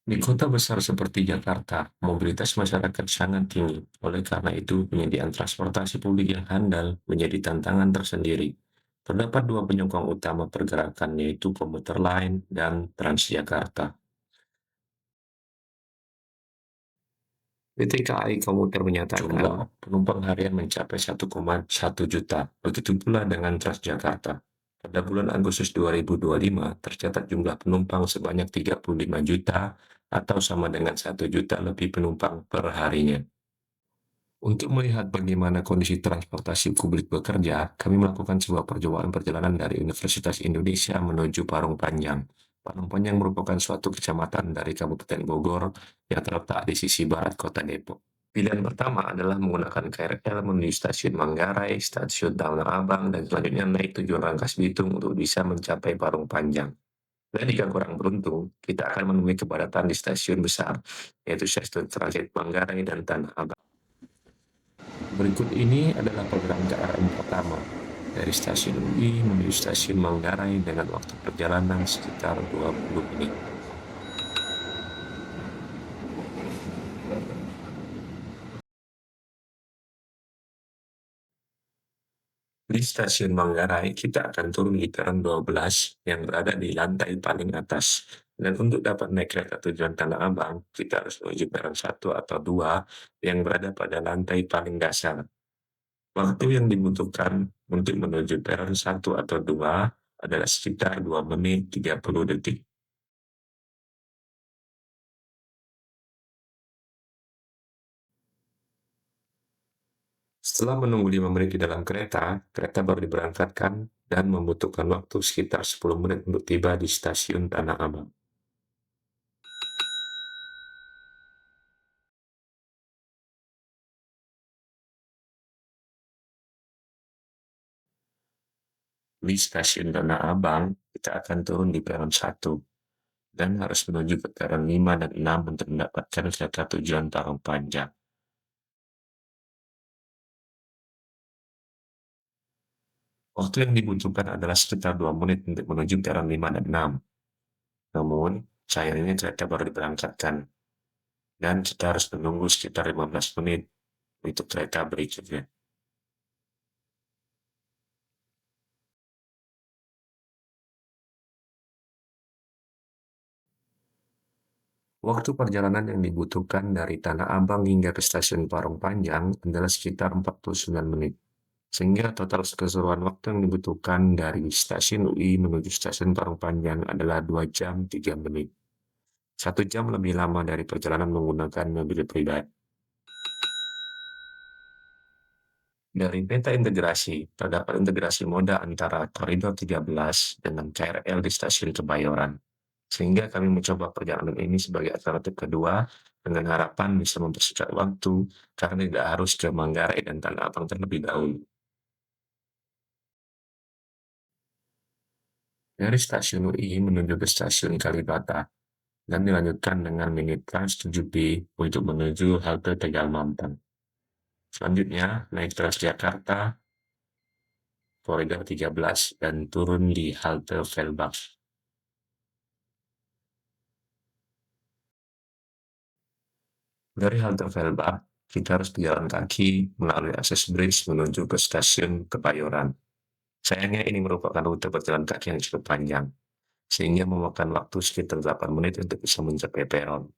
Di kota besar seperti Jakarta, mobilitas masyarakat sangat tinggi. Oleh karena itu, penyediaan transportasi publik yang handal menjadi tantangan tersendiri. Terdapat dua penyokong utama pergerakan, yaitu komuter lain dan Transjakarta. PT KAI Komuter menyatakan jumlah penumpang harian mencapai 1,1 juta. Begitu pula dengan Transjakarta. Pada bulan Agustus 2025, tercatat jumlah penumpang sebanyak 35 juta atau sama dengan 1 juta lebih penumpang per harinya. Untuk melihat bagaimana kondisi transportasi publik bekerja, kami melakukan sebuah percobaan perjalanan dari Universitas Indonesia menuju Parung Panjang. Parung Panjang merupakan suatu kecamatan dari Kabupaten Bogor yang terletak di sisi barat kota Depok. Pilihan pertama adalah menggunakan KRL menuju stasiun Manggarai, stasiun Tanah Abang, dan selanjutnya naik tujuan Rangkas Bitung untuk bisa mencapai Parung Panjang. Dan jika kurang beruntung, kita akan menemui kepadatan di stasiun besar, yaitu stasiun transit Manggarai dan Tanah Abang. Berikut ini adalah program KRM pertama dari stasiun UI menuju stasiun Manggarai dengan waktu perjalanan sekitar 20 menit. Di stasiun Manggarai, kita akan turun di peron 12 yang berada di lantai paling atas. Dan untuk dapat naik kereta tujuan Tanah Abang, kita harus menuju peron 1 atau 2 yang berada pada lantai paling dasar. Waktu yang dibutuhkan untuk menuju peron 1 atau 2 adalah sekitar 2 menit 30 detik. Setelah menunggu 5 menit di dalam kereta, kereta baru diberangkatkan dan membutuhkan waktu sekitar 10 menit untuk tiba di stasiun Tanah Abang. Di stasiun Tanah Abang, kita akan turun di peron 1 dan harus menuju ke peron 5 dan 6 untuk mendapatkan kereta tujuan Parung Panjang. Waktu yang dibutuhkan adalah sekitar 2 menit untuk menuju peron 5 dan 6. Namun, sayangnya kereta baru diberangkatkan dan kita harus menunggu sekitar 15 menit untuk kereta berikutnya. Waktu perjalanan yang dibutuhkan dari Tanah Abang hingga ke stasiun Parung Panjang adalah sekitar 49 menit. Sehingga total keseluruhan waktu yang dibutuhkan dari stasiun UI menuju stasiun Parung Panjang adalah 2 jam 3 menit. 1 jam lebih lama dari perjalanan menggunakan mobil pribadi. Dari peta integrasi, terdapat integrasi moda antara Koridor 13 dengan KRL di stasiun Kebayoran. Sehingga kami mencoba perjalanan ini sebagai alternatif kedua dengan harapan bisa mempersingkat waktu karena tidak harus ke Manggarai dan Tanah Abang terlebih dahulu. Dari stasiun UI menuju ke stasiun Kalibata dan dilanjutkan dengan mini Trans 7B untuk menuju halte Tegal Mampang. Selanjutnya, naik Transjakarta, Koridor 13, dan turun di halte Velbach. Dari halte Velbach, kita harus berjalan kaki melalui akses bridge menuju ke stasiun Kebayoran. Sayangnya ini merupakan rute berjalan kaki yang cukup panjang, sehingga memakan waktu sekitar 8 menit untuk bisa mencapai peron,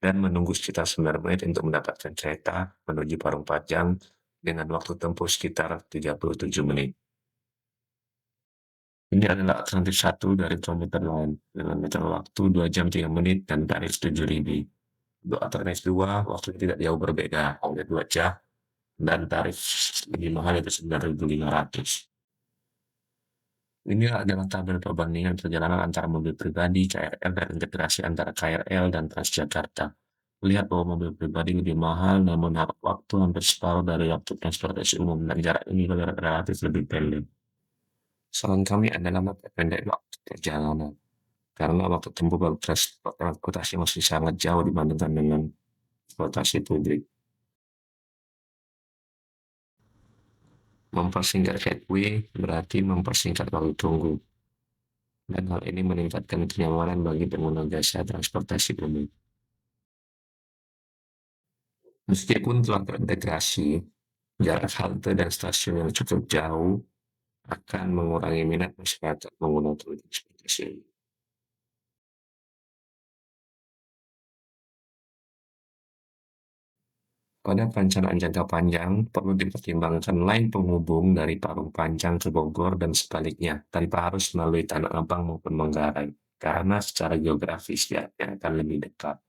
dan menunggu sekitar 9 menit untuk mendapatkan kereta menuju Parung Panjang dengan waktu tempuh sekitar 37 menit. Ini adalah alternatif satu dari komuter lain dengan meter waktu 2 jam 3 menit dan tarif 7.000. Untuk alternatif 2, waktunya tidak jauh berbeda, hanya 2 jam dan tarif lebih mahal yaitu 9.500. Ini adalah tabel perbandingan perjalanan antara mobil pribadi, KRL, dan integrasi antara KRL dan Transjakarta. Lihat bahwa mobil pribadi lebih mahal, namun waktu hampir separuh dari waktu transportasi umum, dan jarak ini relatif lebih pendek. Saran kami adalah memperpendek waktu perjalanan, karena waktu tempuh transportasi masih sangat jauh dibandingkan dengan transportasi publik. Mempersingkat headway berarti mempersingkat waktu tunggu, dan hal ini meningkatkan kenyamanan bagi pengguna jasa transportasi umum. Meskipun telah terintegrasi, jarak halte dan stasiun yang cukup jauh akan mengurangi minat masyarakat menggunakan transportasi umum. Pada perencanaan jangka panjang, perlu dipertimbangkan lain penghubung dari Parung Panjang ke Bogor dan sebaliknya, tanpa harus melalui Tanah Abang maupun Manggarai, karena secara geografis jaraknya akan lebih dekat.